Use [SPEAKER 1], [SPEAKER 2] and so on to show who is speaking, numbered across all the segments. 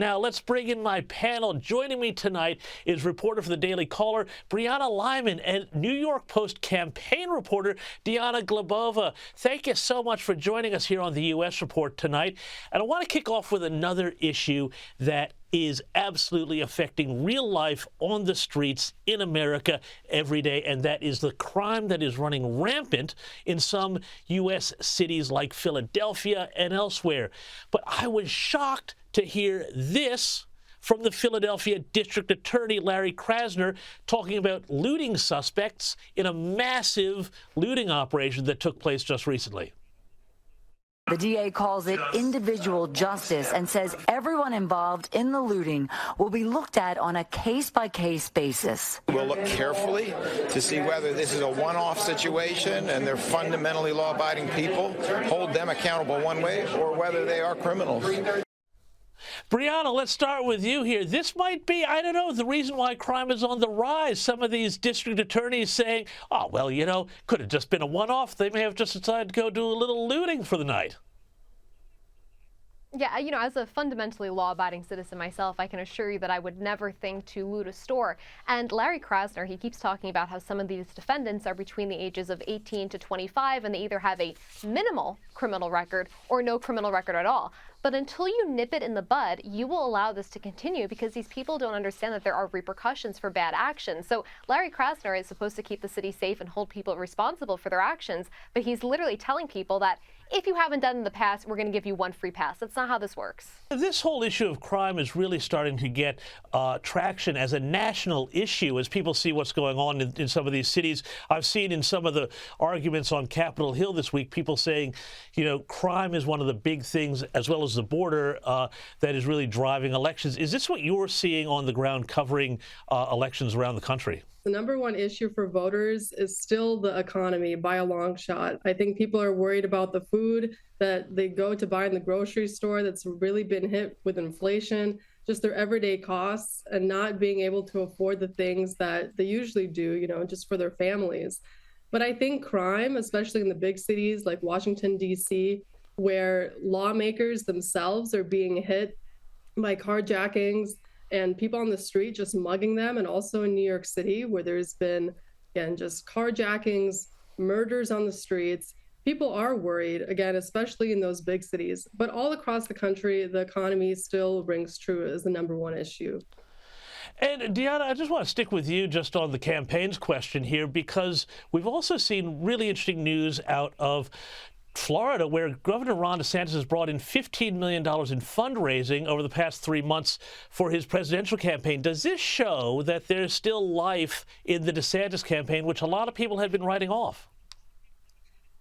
[SPEAKER 1] Now, let's bring in my panel. Joining me tonight is reporter for the Daily Caller, Brianna Lyman, and New York Post campaign reporter, Diana Glebova. Thank you so much for joining us here on the U.S. Report tonight. And I want to kick off with another issue that is absolutely affecting real life on the streets in America every day, and that is the crime that is running rampant in some U.S. cities like Philadelphia and elsewhere. But I was shocked to hear this from the Philadelphia District Attorney, Larry Krasner, talking about looting suspects in a massive looting operation that took place just recently.
[SPEAKER 2] The DA calls it individual justice and says everyone involved in the looting will be looked at on a case-by-case basis.
[SPEAKER 3] We'll look carefully to see whether this is a one-off situation and they're fundamentally law-abiding people, hold them accountable one way, or whether they are criminals.
[SPEAKER 1] Brianna, let's start with you here. This might be, I don't know, the reason why crime is on the rise. Some of these district attorneys saying, oh, well, you know, could have just been a one-off. They may have just decided to go do a little looting for the night.
[SPEAKER 4] Yeah, you know, as a fundamentally law-abiding citizen myself, I can assure you that I would never think to loot a store. And Larry Krasner, he keeps talking about how some of these defendants are between the ages of 18 to 25, and they either have a minimal criminal record or no criminal record at all. But until you nip it in the bud, you will allow this to continue because these people don't understand that there are repercussions for bad actions. So Larry Krasner is supposed to keep the city safe and hold people responsible for their actions, but he's literally telling people that if you haven't done it in the past, we're going to give you one free pass. That's not how this works.
[SPEAKER 1] This whole issue of crime is really starting to get traction as a national issue as people see what's going on in some of these cities. I've seen in some of the arguments on Capitol Hill this week, people saying, you know, crime is one of the big things, as well as the border, that is really driving elections. Is this what you're seeing on the ground covering elections around the country?
[SPEAKER 5] The number one issue for voters is still the economy by a long shot. I think people are worried about the food that they go to buy in the grocery store that's really been hit with inflation, just their everyday costs, and not being able to afford the things that they usually do, you know, just for their families. But I think crime, especially in the big cities like Washington, D.C., where lawmakers themselves are being hit by carjackings and people on the street just mugging them, and also in New York City, where there's been, again, just carjackings, murders on the streets. People are worried, again, especially in those big cities. But all across the country, the economy still rings true as the number one issue.
[SPEAKER 1] And Diana, I just want to stick with you just on the campaigns question here, because we've also seen really interesting news out of Florida, where Governor Ron DeSantis has brought in $15 million in fundraising over the past 3 months for his presidential campaign. Does this show that there's still life in the DeSantis campaign, which a lot of people had been writing off?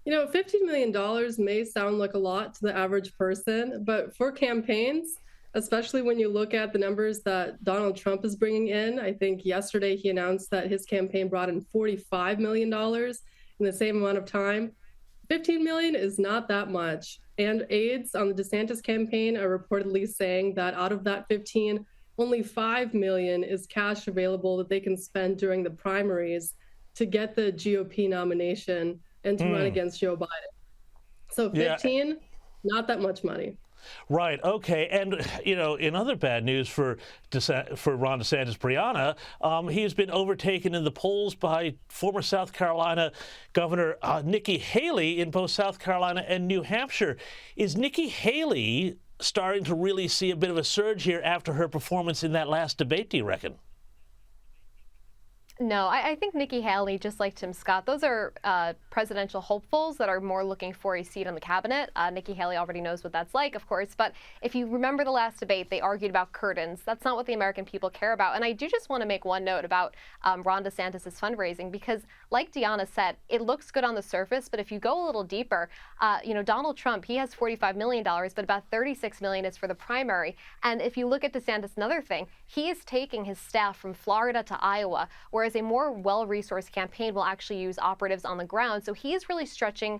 [SPEAKER 5] You know, $15 million may sound like a lot to the average person, but for campaigns, especially when you look at the numbers that Donald Trump is bringing in, I think yesterday he announced that his campaign brought in $45 million in the same amount of time. 15 million is not that much. And aides on the DeSantis campaign are reportedly saying that out of that 15, only 5 million is cash available that they can spend during the primaries to get the GOP nomination and to run against Joe Biden. So 15, not that much money.
[SPEAKER 1] Right. Okay. And, you know, in other bad news for Ron DeSantis, Brianna, he has been overtaken in the polls by former South Carolina Governor Nikki Haley in both South Carolina and New Hampshire. Is Nikki Haley starting to really see a bit of a surge here after her performance in that last debate, do you reckon?
[SPEAKER 4] No, I think Nikki Haley, just like Tim Scott, those are presidential hopefuls that are more looking for a seat on the cabinet. Nikki Haley already knows what that's like, of course. But if you remember the last debate, they argued about curtains. That's not what the American people care about. And I do just want to make one note about Ron DeSantis' fundraising, because like Diana said, it looks good on the surface. But if you go a little deeper, you know, Donald Trump, he has $45 million, but about $36 million is for the primary. And if you look at DeSantis, another thing, he is taking his staff from Florida to Iowa, whereas a more well-resourced campaign will actually use operatives on the ground. So he is really stretching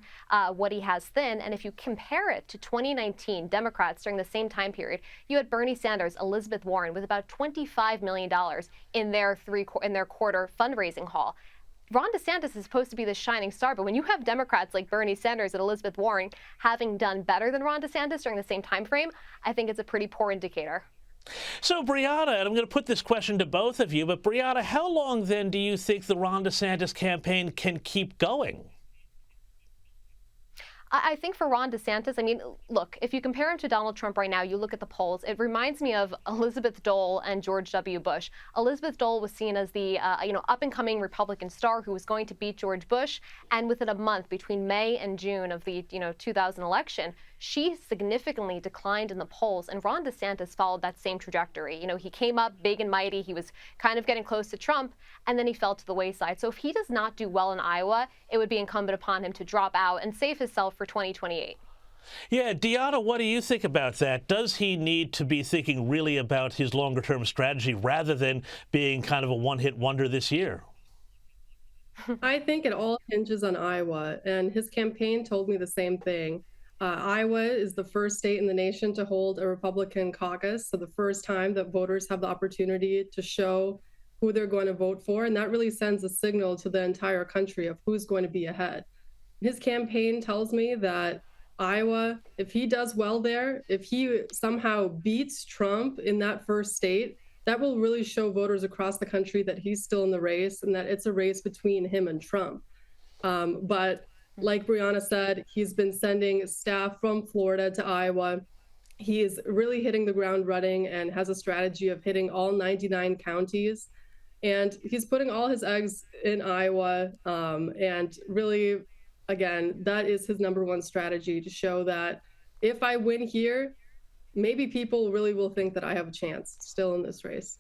[SPEAKER 4] what he has thin. And if you compare it to 2019 Democrats during the same time period, you had Bernie Sanders, Elizabeth Warren with about $25 million in their quarter fundraising haul. Ron DeSantis is supposed to be the shining star, but when you have Democrats like Bernie Sanders and Elizabeth Warren having done better than Ron DeSantis during the same time frame, I think it's a pretty poor indicator.
[SPEAKER 1] So, Brianna, and I'm going to put this question to both of you, but Brianna, how long then do you think the Ron DeSantis campaign can keep going?
[SPEAKER 4] I think for Ron DeSantis, I mean, look, if you compare him to Donald Trump right now, you look at the polls, it reminds me of Elizabeth Dole and George W. Bush. Elizabeth Dole was seen as the, up-and-coming Republican star who was going to beat George Bush. And within a month, between May and June of the, 2000 election, she significantly declined in the polls. And Ron DeSantis followed that same trajectory. He came up big and mighty. He was kind of getting close to Trump, and then he fell to the wayside. So if he does not do well in Iowa, it would be incumbent upon him to drop out and save himself for 2028.
[SPEAKER 1] Yeah, Diana, what do you think about that? Does he need to be thinking really about his longer-term strategy rather than being kind of a one-hit wonder this year?
[SPEAKER 5] I think it all hinges on Iowa, and his campaign told me the same thing. Iowa is the first state in the nation to hold a Republican caucus, so the first time that voters have the opportunity to show who they're going to vote for, and that really sends a signal to the entire country of who's going to be ahead. His campaign tells me that Iowa, if he does well there, if he somehow beats Trump in that first state, that will really show voters across the country that he's still in the race and that it's a race between him and Trump. But like Brianna said, he's been sending staff from Florida to Iowa. He is really hitting the ground running and has a strategy of hitting all 99 counties. And he's putting all his eggs in Iowa. And really, again, that is his number one strategy, to show that if I win here, maybe people really will think that I have a chance still in this race.